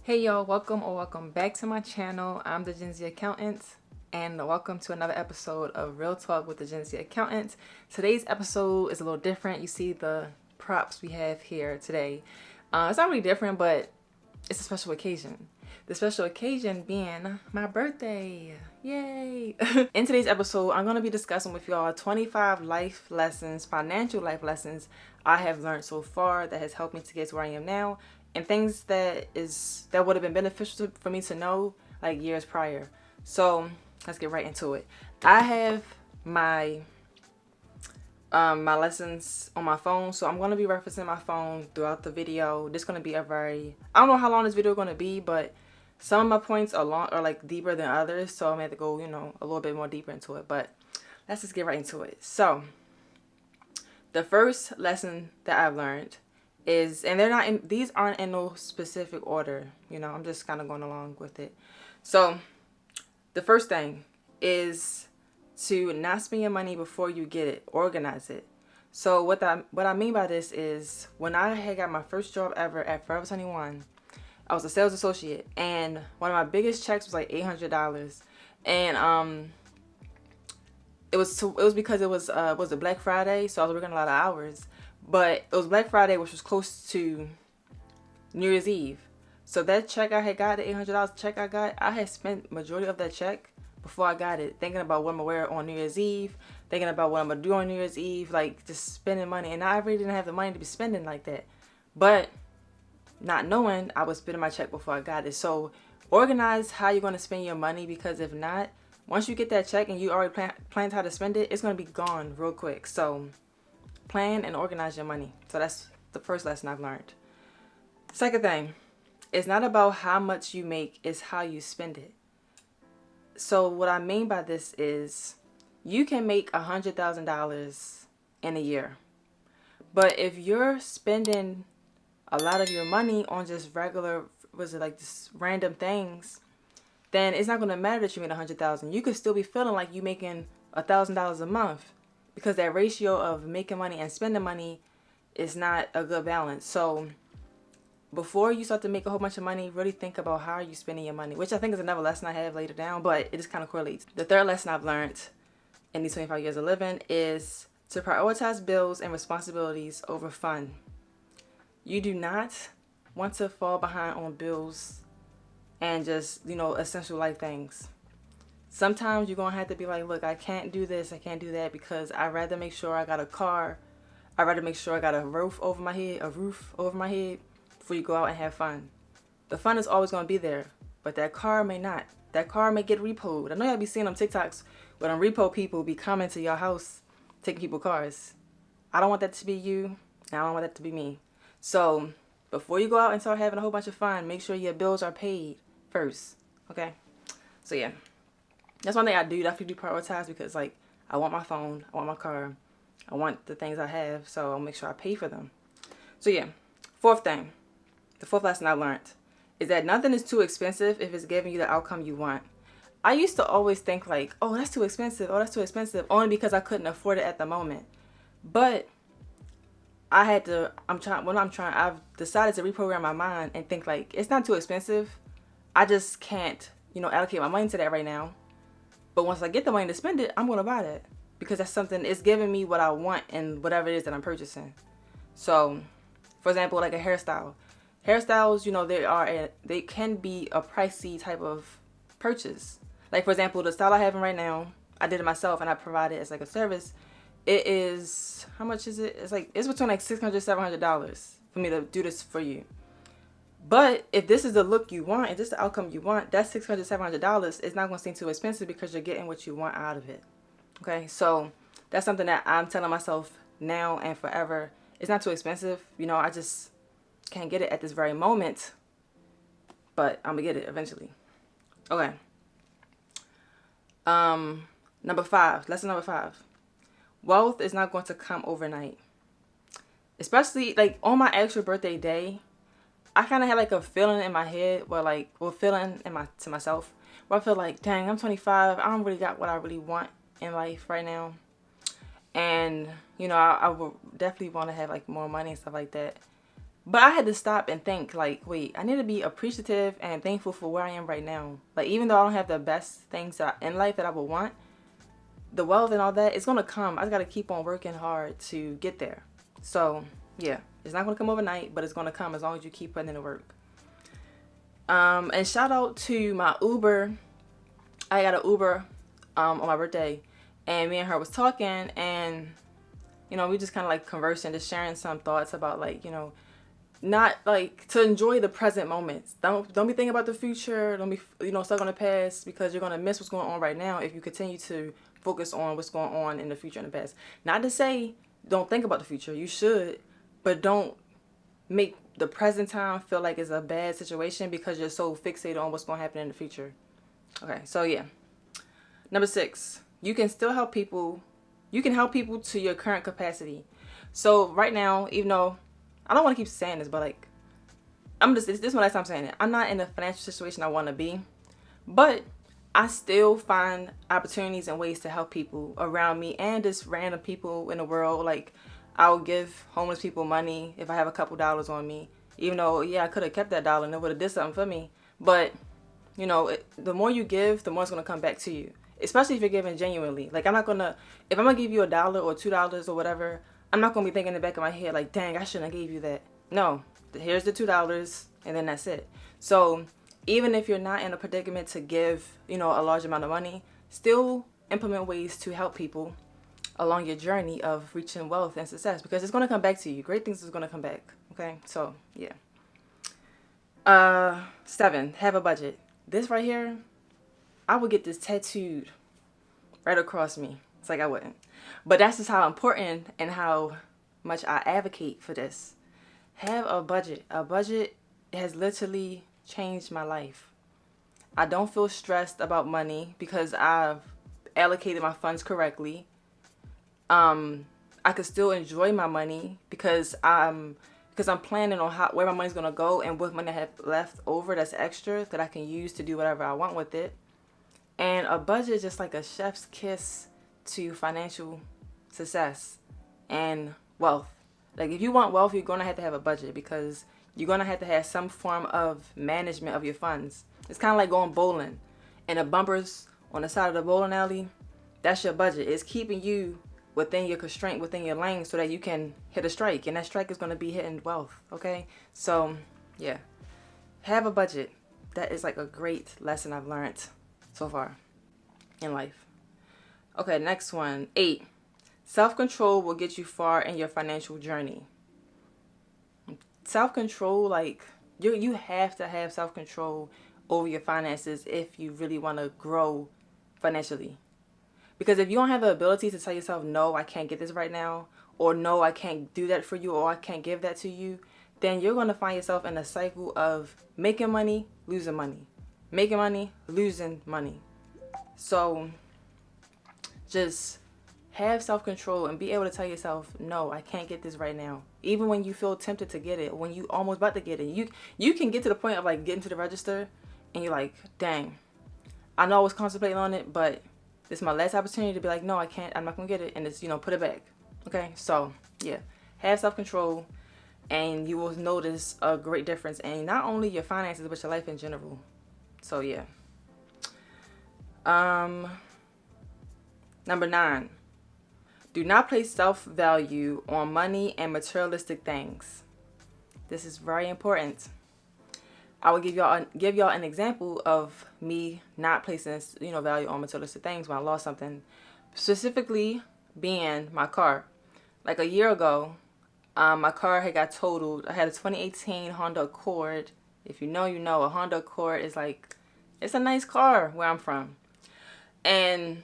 Hey y'all, welcome back to my channel. I'm the Gen Z Accountant, and welcome to another episode of Real Talk with the Gen Z Accountant. Today's episode is a little different. You see the props we have here today. It's not really different, but it's a special occasion. The special occasion being my birthday. Yay! In today's episode, I'm going to be discussing with y'all 25 life lessons, financial life lessons I have learned so far that has helped me to get to where I am now, and things that would have been beneficial for me to know like years prior. So let's get right into it. I have my lessons on my phone, so I'm going to be referencing my phone throughout the video. This is going to be I don't know how long this video is going to be, but some of my points are like deeper than others, so I'm going to have to go, a little bit more deeper into it. But let's just get right into it. So the first lesson that I've learned is, and these aren't in no specific order, I'm just kind of going along with it. So the first thing is to not spend your money before you get it. Organize it. So what I mean by this is, when I had got my first job ever at Forever 21, I was a sales associate, and one of my biggest checks was like $800, and it was because it was a Black Friday, so I was working a lot of hours. But it was Black Friday, which was close to New Year's Eve. So that check I had got, the $800 check I had spent majority of that check before I got it, thinking about what I'm gonna wear on New Year's Eve, thinking about what I'm gonna do on New Year's Eve, like just spending money. And I really didn't have the money to be spending like that. But not knowing, I was spending my check before I got it. So organize how you're gonna spend your money, because if not, once you get that check and you already planned how to spend it, it's gonna be gone real quick. So plan and organize your money. So that's the first lesson I've learned. Second thing, it's not about how much you make, it's how you spend it. So what I mean by this is, you can make $100,000 in a year. But if you're spending a lot of your money on just regular, just random things, then it's not going to matter that you made $100,000. You could still be feeling like you making $1,000 a month, because that ratio of making money and spending money is not a good balance. So before you start to make a whole bunch of money, really think about how you're spending your money, which I think is another lesson I have later down, but it just kind of correlates. The third lesson I've learned in these 25 years of living is to prioritize bills and responsibilities over fun. You do not want to fall behind on bills and just, essential life things. Sometimes you're going to have to be like, look, I can't do this, I can't do that, because I'd rather make sure I got a car. I'd rather make sure I got a roof over my head before you go out and have fun. The fun is always going to be there, but that car may not. That car may get repoed. I know y'all be seeing them TikToks where them repo people be coming to your house, taking people's cars. I don't want that to be you, and I don't want that to be me. So before you go out and start having a whole bunch of fun, make sure your bills are paid first, okay? So yeah. That's one thing I do definitely do prioritize, because like, I want my phone, I want my car, I want the things I have, so I'll make sure I pay for them. So yeah, fourth thing, the fourth lesson I learned is that nothing is too expensive if it's giving you the outcome you want. I used to always think like, oh, that's too expensive, only because I couldn't afford it at the moment. But I've decided to reprogram my mind and think like, it's not too expensive. I just can't, allocate my money to that right now. But once I get the money to spend it, I'm going to buy that, because that's something, it's giving me what I want and whatever it is that I'm purchasing. So, for example, like a hairstyle. Hairstyles, they can be a pricey type of purchase. Like, for example, the style I have right now, I did it myself and I provide it as like a service. It is, how much is it? It's between like $600, $700 for me to do this for you. But if this is the look you want, if this is the outcome you want, that $600, $700 is not going to seem too expensive, because you're getting what you want out of it. Okay, so that's something that I'm telling myself now and forever. It's not too expensive. I just can't get it at this very moment, but I'm going to get it eventually. Okay. Lesson number 5. Wealth is not going to come overnight. Especially like on my actual birthday day, I kind of had like a feeling in my head to myself, where I feel like, dang, I'm 25. I don't really got what I really want in life right now. And, I would definitely want to have like more money and stuff like that. But I had to stop and think, like, wait, I need to be appreciative and thankful for where I am right now. Like, even though I don't have the best things in life that I would want, the wealth and all that, it's going to come. I just got to keep on working hard to get there. So, yeah, it's not going to come overnight, but it's going to come as long as you keep putting in the work. And shout out to my Uber. I got an Uber on my birthday, and me and her was talking, and, you know, we just kind of like conversing, just sharing some thoughts about, like, you know, not like to enjoy the present moments. Don't be thinking about the future. Don't be, you know, stuck on the past, because you're going to miss what's going on right now if you continue to focus on what's going on in the future and the past. Not to say don't think about the future. You should, but don't make the present time feel like it's a bad situation because you're so fixated on what's going to happen in the future. Okay, so yeah. Number 6, you can still help people. You can help people to your current capacity. So right now, even though I don't want to keep saying this, but like, this is my last time saying it. I'm not in the financial situation I want to be, but I still find opportunities and ways to help people around me and just random people in the world. Like, I'll give homeless people money if I have a couple dollars on me, even though, yeah, I could have kept that dollar and it would have did something for me. But, you know, the more you give, the more it's going to come back to you, especially if you're giving genuinely. Like, if I'm going to give you $1 or $2 or whatever, I'm not going to be thinking in the back of my head, like, dang, I shouldn't have gave you that. No, here's the $2 and then that's it. So even if you're not in a predicament to give, you know, a large amount of money, still implement ways to help people along your journey of reaching wealth and success, because it's going to come back to you. Great things is going to come back. Okay. So yeah. 7, have a budget. This right here, I would get this tattooed right across me. It's like I wouldn't. But that's just how important and how much I advocate for this. Have a budget. A budget has literally changed my life. I don't feel stressed about money because I've allocated my funds correctly. I could still enjoy my money because I'm planning on where my money's gonna go and what money I have left over that's extra that I can use to do whatever I want with it. And a budget is just like a chef's kiss to financial success and wealth. Like, if you want wealth, you're gonna have to have a budget, because you're gonna have to have some form of management of your funds. It's kind of like going bowling, and the bumpers on the side of the bowling alley, that's your budget. It's keeping you within your constraint, within your lane, so that you can hit a strike, and that strike is going to be hitting wealth. Okay, so yeah, have a budget. That is like a great lesson I've learned so far in life. Okay, next one, 8. Self-control will get you far in your financial journey. Self-control, like, you have to have self-control over your finances if you really want to grow financially. Because if you don't have the ability to tell yourself, no, I can't get this right now, or no, I can't do that for you, or I can't give that to you, then you're going to find yourself in a cycle of making money, losing money, making money, losing money. So just have self-control and be able to tell yourself, no, I can't get this right now. Even when you feel tempted to get it, when you almost about to get it, you can get to the point of like getting to the register and you're like, dang, I know I was contemplating on it, but this is my last opportunity to be like, no, I can't, I'm not going to get it. And it's, put it back. Okay. So yeah, have self-control and you will notice a great difference in not only your finances, but your life in general. So yeah. Number 9, do not place self-value on money and materialistic things. This is very important. I will give y'all an example of me not placing, value on materialistic things when I lost something. Specifically being my car. Like a year ago, my car had got totaled. I had a 2018 Honda Accord. If you know, a Honda Accord is like, it's a nice car where I'm from. And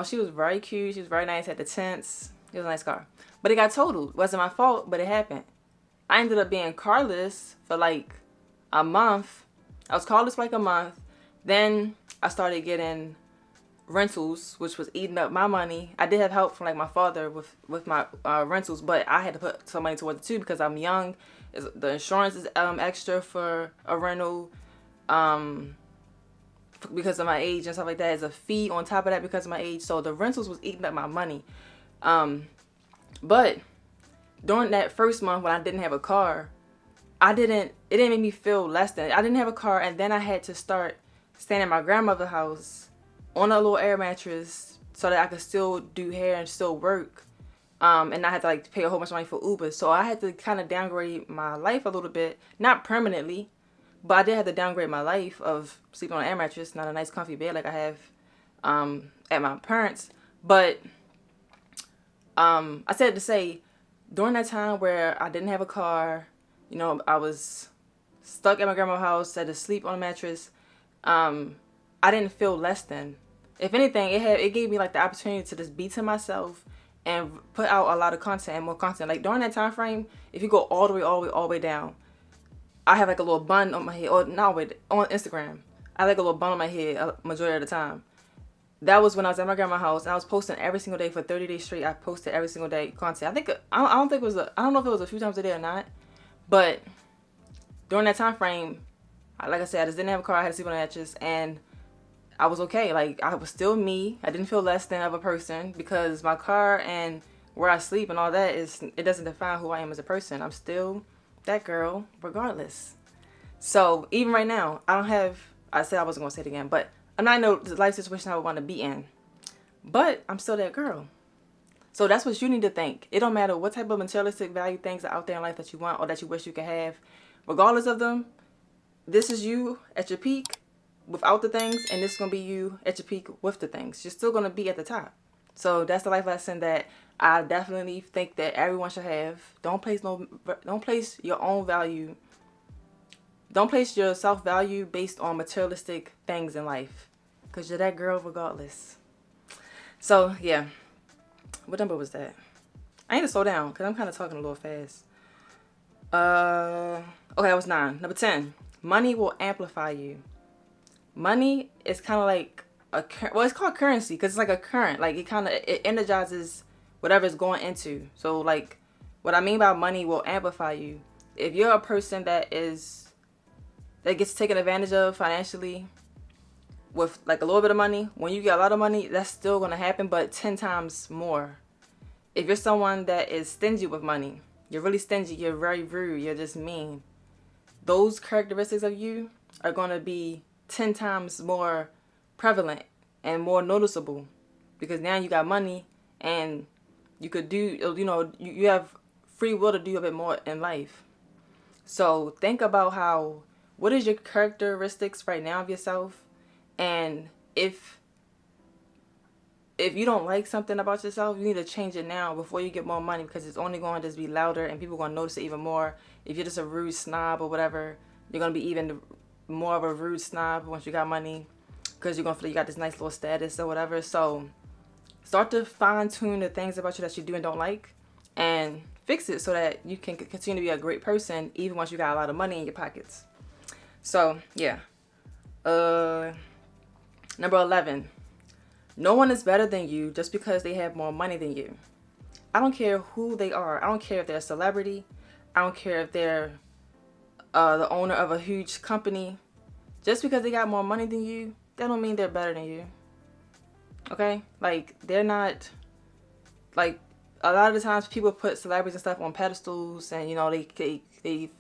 she was very cute. She was very nice, had the tints. It was a nice car. But it got totaled. It wasn't my fault, but it happened. I ended up being carless for like a month. I was carless for like a month. Then I started getting rentals, which was eating up my money. I did have help from like my father with my rentals, but I had to put some money towards it too because I'm young. The insurance is extra for a rental. Because of my age and stuff like that, is a fee on top of that because of my age. So the rentals was eating up my money. But during that first month when I didn't have a car, it didn't make me feel less than. I didn't have a car, and then I had to start staying at my grandmother's house on a little air mattress so that I could still do hair and still work. And I had to like pay a whole bunch of money for Uber. So I had to kind of downgrade my life a little bit. Not permanently, but I did have to downgrade my life of sleeping on an air mattress, not a nice comfy bed like I have at my parents'. But I said to say, during that time where I didn't have a car, you know, I was stuck at my grandma's house, had to sleep on a mattress, I didn't feel less than. If anything, it gave me like the opportunity to just be to myself and put out a lot of content and more content. Like during that time frame, if you go all the way down, I have like a little bun on my head, or not with on Instagram. I have like a little bun on my head majority of the time. That was when I was at my grandma's house, and I was posting every single day for 30 days straight. I posted every single day content. I don't know if it was a few times a day or not, but during that time frame, like I said, I just didn't have a car. I had to sleep on a mattress, and I was okay. Like, I was still me. I didn't feel less than of a person because my car and where I sleep and all that it doesn't define who I am as a person. I'm still that girl regardless. So even right now, I said I wasn't going to say it again, but I'm not in the life situation I would want to be in. But I'm still that girl. So that's what you need to think. It don't matter what type of materialistic value things are out there in life that you want or that you wish you could have. Regardless of them, this is you at your peak without the things, and this is going to be you at your peak with the things. You're still going to be at the top. So that's the life lesson that I definitely think that everyone should have. Don't place your own value. Don't place your self-value based on materialistic things in life, because you're that girl regardless. So yeah, what number was that? I need to slow down because I'm kind of talking a little fast. Okay, that was 9. Number 10, money will amplify you. Money is kind of like it's called currency because it's like a current. Like it energizes whatever it's going into. So like, what I mean by money will amplify you. If you're a person that gets taken advantage of financially with like a little bit of money, when you get a lot of money, that's still going to happen, but 10 times more. If you're someone that is stingy with money, you're really stingy, you're very rude, you're just mean, those characteristics of you are going to be 10 times more prevalent and more noticeable, because now you got money and you could do, you have free will to do a bit more in life. So think about what is your characteristics right now of yourself, and if you don't like something about yourself, you need to change it now before you get more money, because it's only going to just be louder and people are going to notice it even more. If you're just a rude snob or whatever, you're going to be even more of a rude snob once you got money, because you're going to feel you got this nice little status or whatever. So start to fine-tune the things about you that you do and don't like, and fix it so that you can continue to be a great person even once you got a lot of money in your pockets. So yeah. Number 11. No one is better than you just because they have more money than you. I don't care who they are. I don't care if they're a celebrity. I don't care if they're the owner of a huge company. Just because they got more money than you, that don't mean they're better than you. Okay? like, they're not, like, a lot of the times people put celebrities and stuff on pedestals, and they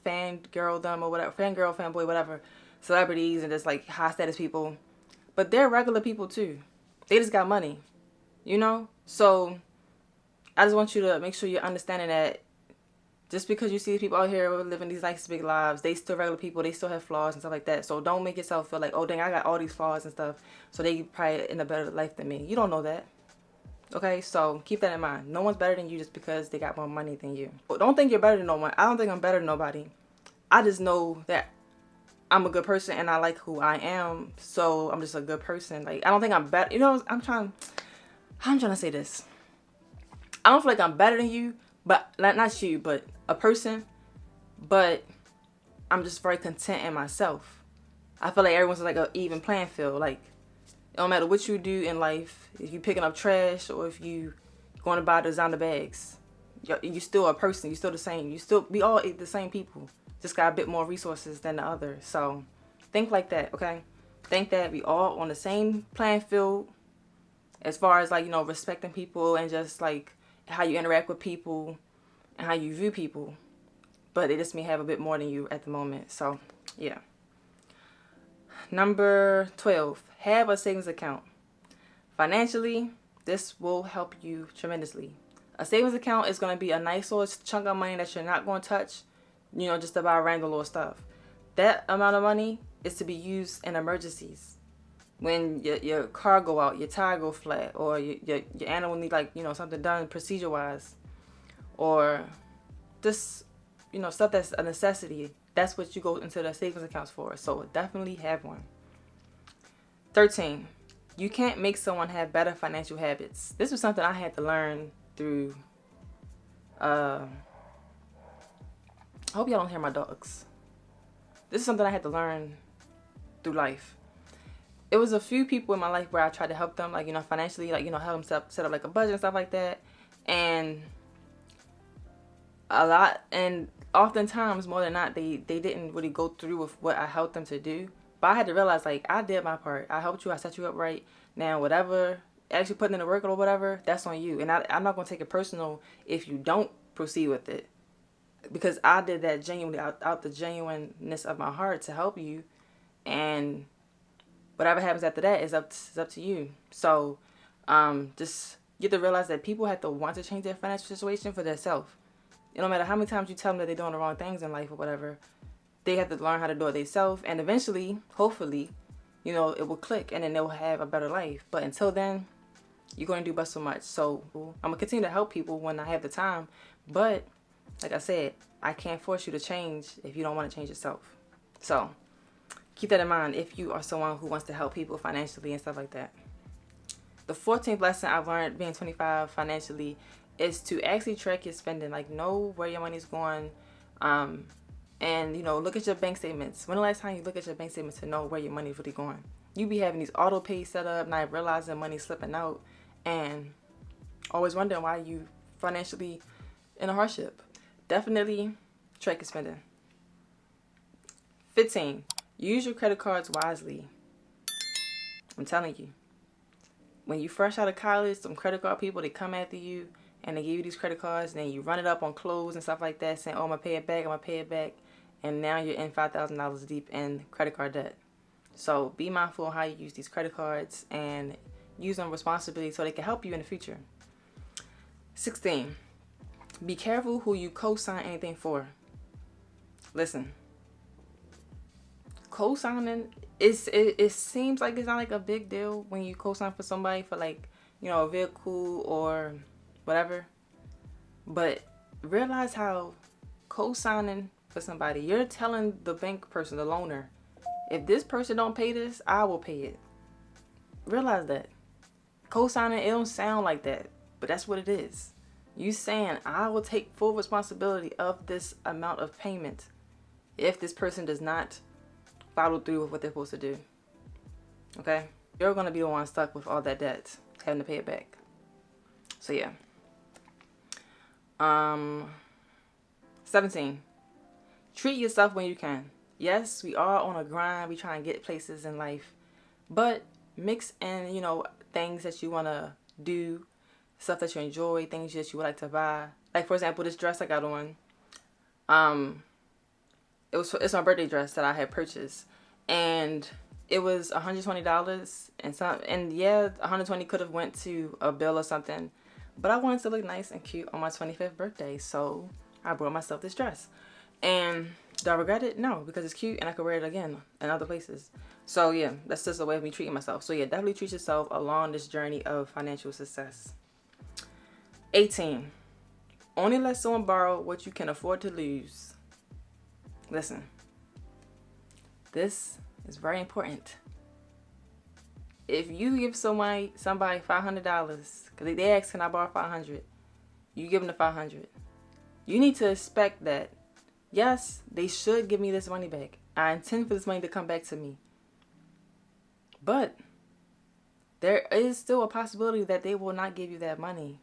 fangirl them or whatever, fangirl, fanboy, whatever, celebrities and just like high status people. But they're regular people too. They just got money, So I just want you to make sure you're understanding that just because you see people out here living these nice big lives, they still regular people. They still have flaws and stuff like that. So don't make yourself feel like, oh dang, I got all these flaws and stuff, so they probably in a better life than me. You don't know that. Okay, so keep that in mind. No one's better than you just because they got more money than you. Don't think you're better than no one. I don't think I'm better than nobody. I just know that I'm a good person and I like who I am, so I'm just a good person. Like, I don't think I'm better. I'm trying to say this. I don't feel like I'm better than you, but not you, but a person. But I'm just very content in myself. I feel like everyone's like an even playing field. Like, it don't matter what you do in life, if you picking up trash or if you going to buy designer bags, you still a person. You still the same. We all the same people. Just got a bit more resources than the others. So think like that, okay? Think that we all on the same playing field as far as like, respecting people and just like how you interact with people. and how you view people, but they just may have a bit more than you at the moment. So yeah. Number 12, have a savings account. Financially, this will help you tremendously. A savings account is going to be a nice little chunk of money that you're not going to touch, just to buy random little stuff. That amount of money is to be used in emergencies. When your car go out, your tire go flat, or your animal need something done procedure wise, or just stuff that's a necessity. That's what you go into the savings accounts for. So definitely have one. 13, you can't make someone have better financial habits. This was something I had to learn through. I hope y'all don't hear my dogs. This is something I had to learn through life. It was a few people in my life where I tried to help them, financially, help them set up like a budget and stuff like that. And oftentimes, more than not, they didn't really go through with what I helped them to do. But I had to realize, I did my part. I helped you. I set you up right. Now, whatever, actually putting in the work or whatever, that's on you. And I'm not going to take it personal if you don't proceed with it. Because I did that genuinely, out the genuineness of my heart to help you. And whatever happens after that is up to you. So, just get to realize that people have to want to change their financial situation for themselves. No matter how many times you tell them that they're doing the wrong things in life or whatever, they have to learn how to do it themselves. And eventually, hopefully, it will click and then they'll have a better life. But until then, you're going to do but so much. So I'm going to continue to help people when I have the time. But like I said, I can't force you to change if you don't want to change yourself. So keep that in mind if you are someone who wants to help people financially and stuff like that. The 14th lesson I've learned being 25 financially is to actually track your spending. Know where your money's going. And, look at your bank statements. When the last time you look at your bank statements to know where your money's really going? You be having these auto pays set up, not realizing money's slipping out, and always wondering why you financially in a hardship. Definitely track your spending. 15, use your credit cards wisely. I'm telling you. When you fresh out of college, some credit card people, they come after you and they give you these credit cards, and then you run it up on clothes and stuff like that, saying, oh, I'm going to pay it back. And now you're in $5,000 deep in credit card debt. So be mindful of how you use these credit cards and use them responsibly so they can help you in the future. 16, be careful who you co-sign anything for. Listen, co-signing, it seems like it's not like a big deal when you co-sign for somebody for a vehicle or whatever. But realize how co-signing for somebody, you're telling the bank person, the loaner, if this person don't pay this, I will pay it. Realize that. Co-signing, it don't sound like that, but that's what it is. You saying, I will take full responsibility of this amount of payment if this person does not follow through with what they're supposed to do. Okay? You're going to be the one stuck with all that debt, having to pay it back. So yeah. 17, treat yourself when you can. Yes, we are on a grind. We try and get places in life, but mix in, things that you want to do, stuff that you enjoy, things that you would like to buy. Like, for example, this dress I got on, it's my birthday dress that I had purchased, and it was $120, and yeah, $120 could have went to a bill or something, but I wanted to look nice and cute on my 25th birthday, so I bought myself this dress. And do I regret it? No, because it's cute and I could wear it again in other places. So yeah, that's just a way of me treating myself. So yeah, definitely treat yourself along this journey of financial success. 18, only let someone borrow what you can afford to lose. Listen, this is very important. If you give somebody $500, because they ask, can I borrow $500? You give them the $500. You need to expect that, yes, they should give me this money back. I intend for this money to come back to me. But there is still a possibility that they will not give you that money.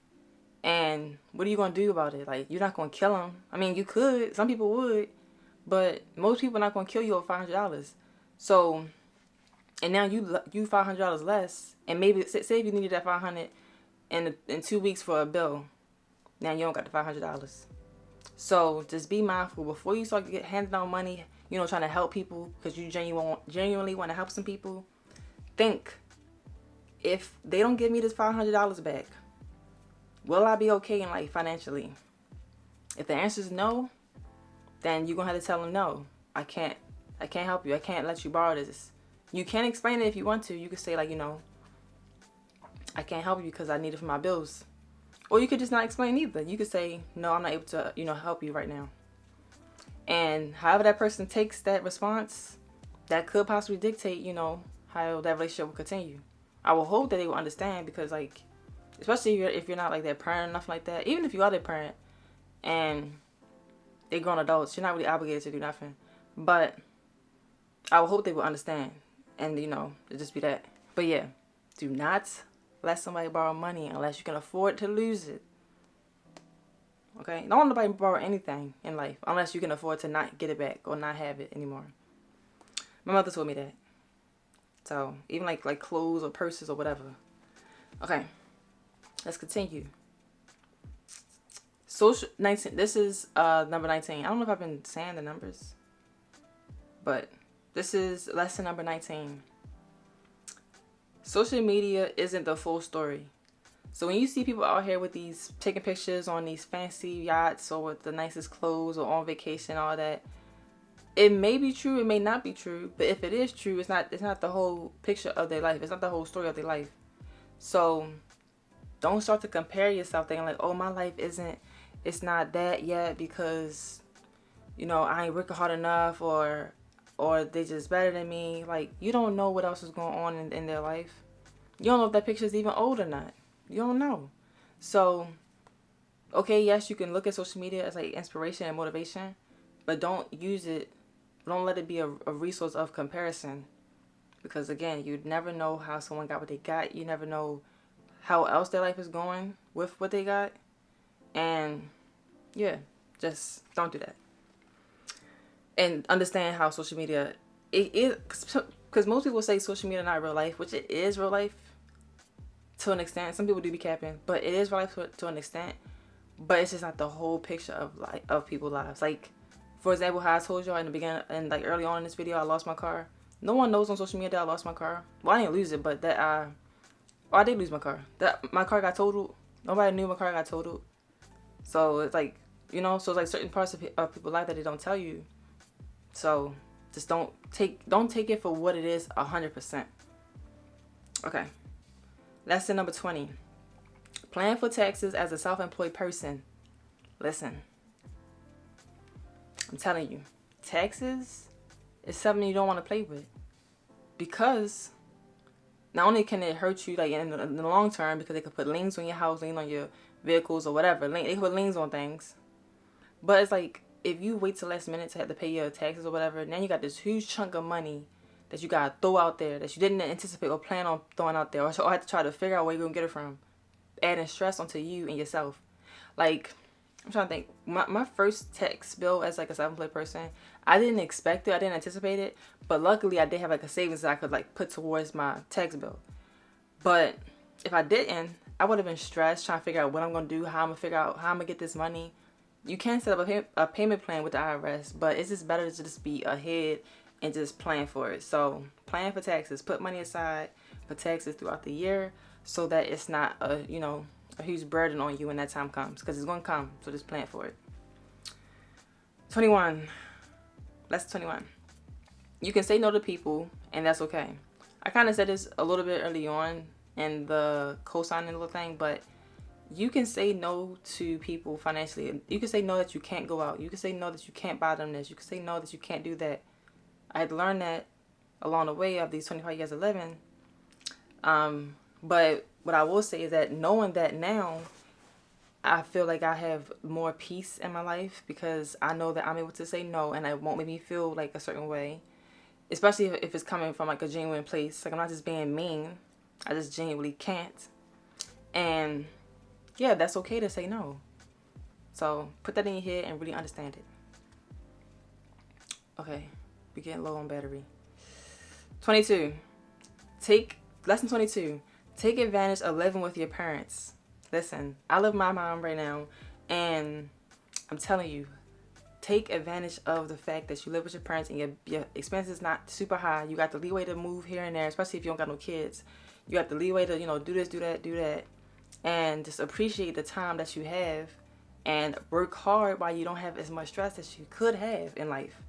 And what are you going to do about it? You're not going to kill them. I mean, you could. Some people would. But most people are not going to kill you over $500. So, and now you $500 less. And maybe, say if you needed that $500 in 2 weeks for a bill. Now you don't got the $500. So just be mindful before you start handing out money, you know, trying to help people because you genuinely want to help some people. Think, if they don't give me this $500 back, will I be okay in life financially? If the answer is no, then you're going to have to tell them no. I can't help you. I can't let you borrow this. You can explain it if you want to. You could say like, you know, I can't help you because I need it for my bills. Or you could just not explain either. You could say, no, I'm not able to, you know, help you right now. And however that person takes that response, that could possibly dictate, you know, how that relationship will continue. I will hope that they will understand because, like, especially if you're not like their parent or nothing like that. Even if you are their parent and they're grown adults, you're not really obligated to do nothing. But I will hope they will understand. And, you know, it'll just be that. But yeah, do not let somebody borrow money unless you can afford to lose it. Okay? Don't let nobody borrow anything in life unless you can afford to not get it back or not have it anymore. My mother told me that. So, even like clothes or purses or whatever. Okay. Let's continue. Social 19. This is number 19. I don't know if I've been saying the numbers. But this is lesson number 19. Social media isn't the full story. So when you see people out here with these taking pictures on these fancy yachts or with the nicest clothes or on vacation, all that, it may be true, it may not be true, but if it is true, it's not the whole picture of their life. It's not the whole story of their life. So don't start to compare yourself thinking like, oh, my life it's not that yet because, you know, I ain't working hard enough or they just better than me. Like, you don't know what else is going on in their life. You don't know if that picture is even old or not. You don't know. So, okay, yes, you can look at social media as like inspiration and motivation, but don't let it be a resource of comparison. Because again, you never know how someone got what they got. You never know how else their life is going with what they got. And yeah, just don't do that. And understand how social media, because most people say social media not real life, which it is real life to an extent. Some people do be capping, but it is real life to an extent. But it's just not the whole picture of people's lives. Like, for example, how I told y'all in the beginning and like early on in this video, I lost my car. No one knows on social media that I lost my car. Well, I didn't lose it, but I did lose my car. That my car got totaled. Nobody knew my car got totaled. So it's like, you know, so it's like certain parts of people's life that they don't tell you. So just don't take it for what it is 100%. Okay. Lesson number 20. Plan for taxes as a self-employed person. Listen. I'm telling you, taxes is something you don't want to play with. Because not only can it hurt you like in the long term because they could put liens on your house, liens on your vehicles or whatever. They can put liens on things. But it's like, if you wait till last minute to have to pay your taxes or whatever, then you got this huge chunk of money that you got to throw out there that you didn't anticipate or plan on throwing out there. Or have to try to figure out where you're going to get it from. Adding stress onto you and yourself. Like, I'm trying to think. My first tax bill as like a self-employed person, I didn't expect it. I didn't anticipate it. But luckily, I did have like a savings that I could like put towards my tax bill. But if I didn't, I would have been stressed trying to figure out what I'm going to do, how I'm going to figure out how I'm going to get this money. You can set up a payment plan with the IRS, but it's just better to just be ahead and just plan for it. So plan for taxes. Put money aside for taxes throughout the year so that it's not a huge burden on you when that time comes, because it's going to come. So just plan for it. 21. Lesson 21. You can say no to people, and that's okay. I kind of said this a little bit early on in the co-signing little thing, but you can say no to people financially. You can say no that you can't go out. You can say no that you can't buy them this. You can say no that you can't do that. I had learned that along the way of these 25 years of living. But what I will say is that knowing that now, I feel like I have more peace in my life because I know that I'm able to say no and it won't make me feel like a certain way. Especially if it's coming from like a genuine place. Like, I'm not just being mean. I just genuinely can't. And yeah, that's okay to say no. So put that in your head and really understand it. Okay, we're getting low on battery. 22. Lesson 22. Take advantage of living with your parents. Listen, I live with my mom right now, and I'm telling you, take advantage of the fact that you live with your parents and your expenses not super high. You got the leeway to move here and there, especially if you don't got no kids. You got the leeway to, do this, do that, do that. And just appreciate the time that you have and work hard while you don't have as much stress as you could have in life.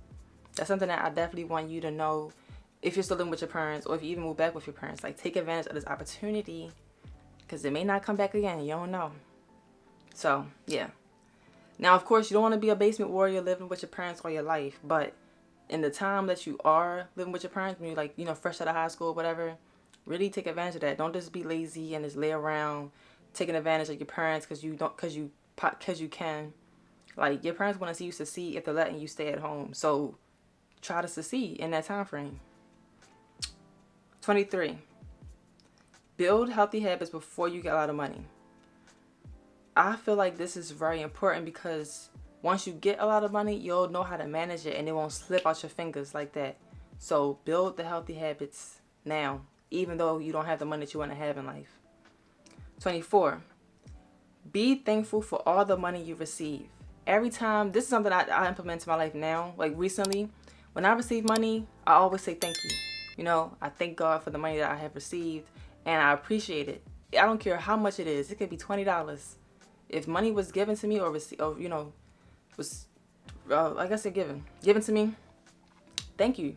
That's something that I definitely want you to know if you're still living with your parents or if you even move back with your parents. Like, take advantage of this opportunity because it may not come back again. You don't know. So, yeah. Now, of course, you don't want to be a basement warrior living with your parents all your life. But in the time that you are living with your parents, when you're like, fresh out of high school or whatever, really take advantage of that. Don't just be lazy and just lay around taking advantage of your parents because you can. Like, your parents want to see you succeed if they're letting you stay at home. So try to succeed in that time frame. 23. Build healthy habits before you get a lot of money. I feel like this is very important because once you get a lot of money, you'll know how to manage it and it won't slip out your fingers like that. So build the healthy habits now, even though you don't have the money that you want to have in life. 24. Be thankful for all the money you receive. Every time, this is something I implement in my life now. Like recently, when I receive money, I always say thank you. I thank God for the money that I have received and I appreciate it. I don't care how much it is. It could be $20. If money was given to me or was, like I said, given to me, thank you.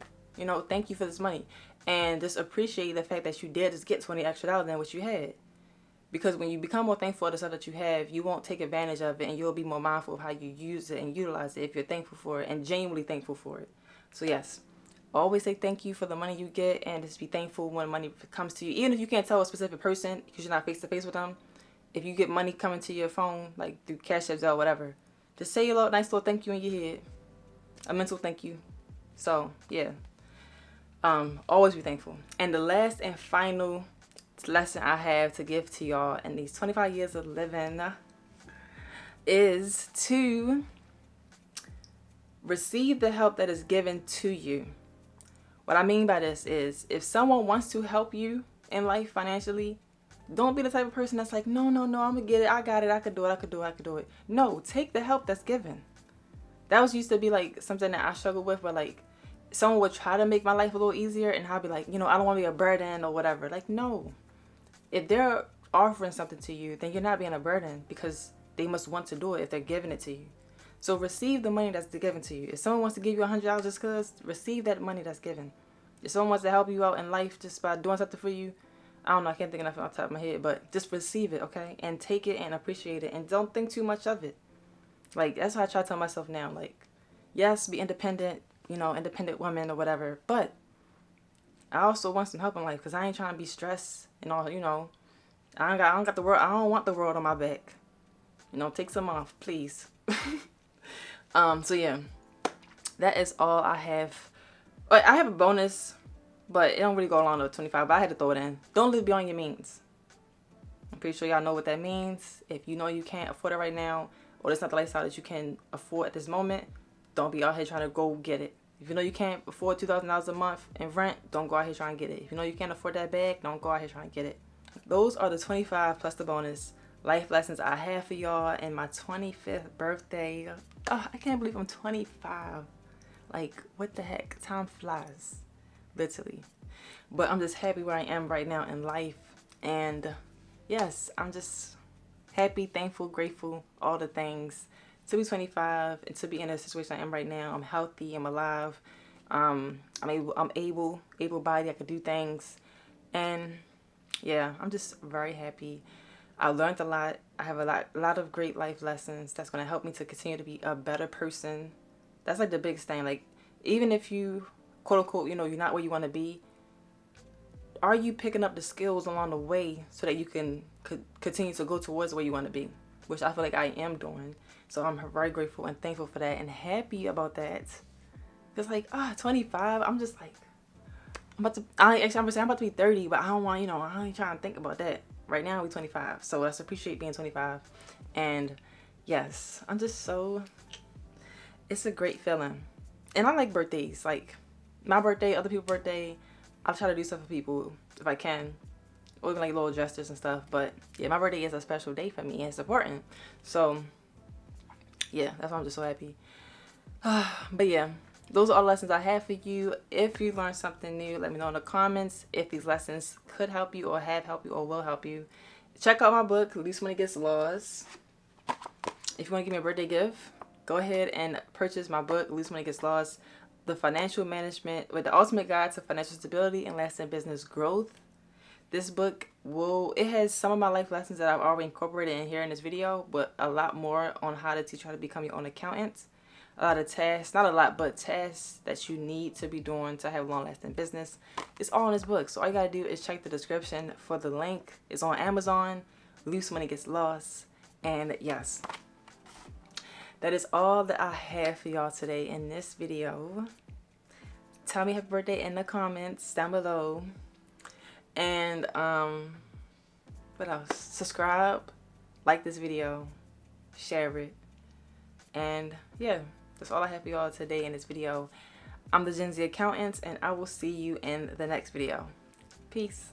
Thank you for this money. And just appreciate the fact that you did just get $20 extra than what you had. Because when you become more thankful for the stuff that you have, you won't take advantage of it and you'll be more mindful of how you use it and utilize it if you're thankful for it and genuinely thankful for it. So yes, always say thank you for the money you get and just be thankful when money comes to you. Even if you can't tell a specific person because you're not face to face with them, if you get money coming to your phone, like through Cash App or whatever, just say a nice little thank you in your head. A mental thank you. So, yeah. Always be thankful. And the last and final lesson I have to give to y'all in these 25 years of living is to receive the help that is given to you. What I mean by this is if someone wants to help you in life financially, don't be the type of person that's like, no, I'm gonna get it. I got it. I could do it. No, take the help that's given. That was used to be like something that I struggled with, but like someone would try to make my life a little easier and I'll be like, I don't want to be a burden or whatever. Like, no. If they're offering something to you, then you're not being a burden because they must want to do it if they're giving it to you. So receive the money that's given to you. If someone wants to give you $100 just because, receive that money that's given. If someone wants to help you out in life just by doing something for you, I don't know, I can't think enough off the top of my head, but just receive it, okay? And take it and appreciate it and don't think too much of it. Like, that's how I try to tell myself now. Like, yes, be independent, independent woman or whatever, but I also want some help in life because I ain't trying to be stressed and all, I don't got the world. I don't want the world on my back. Take some off, please. So yeah, that is all I have. I have a bonus, but it don't really go along to 25, but I had to throw it in. Don't live beyond your means. I'm pretty sure y'all know what that means. If you know you can't afford it right now, or it's not the lifestyle that you can afford at this moment, don't be out here trying to go get it. If you know you can't afford $2,000 a month in rent, don't go out here trying to get it. If you know you can't afford that bag, don't go out here trying to get it. Those are the 25 plus the bonus life lessons I have for y'all in my 25th birthday. Oh, I can't believe I'm 25. Like, what the heck? Time flies. Literally. But I'm just happy where I am right now in life. And yes, I'm just happy, thankful, grateful, all the things to be 25 and to be in a situation I am right now. I'm healthy, I'm alive, I'm able-bodied, I can do things. And yeah, I'm just very happy. I learned a lot. I have a lot of great life lessons that's going to help me to continue to be a better person. That's like the biggest thing. Like, even if you, quote unquote, you're not where you want to be, are you picking up the skills along the way so that you can continue to go towards where you want to be? Which I feel like I am doing. So I'm very grateful and thankful for that and happy about that. It's like, 25. I'm just like, I'm about to be 30, but I don't want, I ain't trying to think about that. Right now, we're 25. So let's appreciate being 25. And yes, I'm just so, it's a great feeling. And I like birthdays. Like, my birthday, other people's birthday, I'll try to do stuff for people if I can. Or even like little gestures and stuff. But yeah, my birthday is a special day for me and it's important. So yeah, that's why I'm just so happy. But yeah, those are all the lessons I have for you. If you learned something new, let me know in the comments if these lessons could help you or have helped you or will help you. Check out my book, Loose Money Gets Lost. If you want to give me a birthday gift, go ahead and purchase my book, Loose Money Gets Lost, The Financial Management with the Ultimate Guide to Financial Stability and Lasting Business Growth. This book it has some of my life lessons that I've already incorporated in here in this video, but a lot more on how to teach you how to become your own accountant. A lot of tasks, not a lot, but tasks that you need to be doing to have long-lasting business. It's all in this book. So all you gotta do is check the description for the link. It's on Amazon. Loose Money Gets Lost. And yes, that is all that I have for y'all today in this video. Tell me happy birthday in the comments down below. And what else? Subscribe, like this video, share it, and yeah, that's all I have for y'all today in this video. I'm the Gen Z Accountant, and I will see you in the next video. Peace.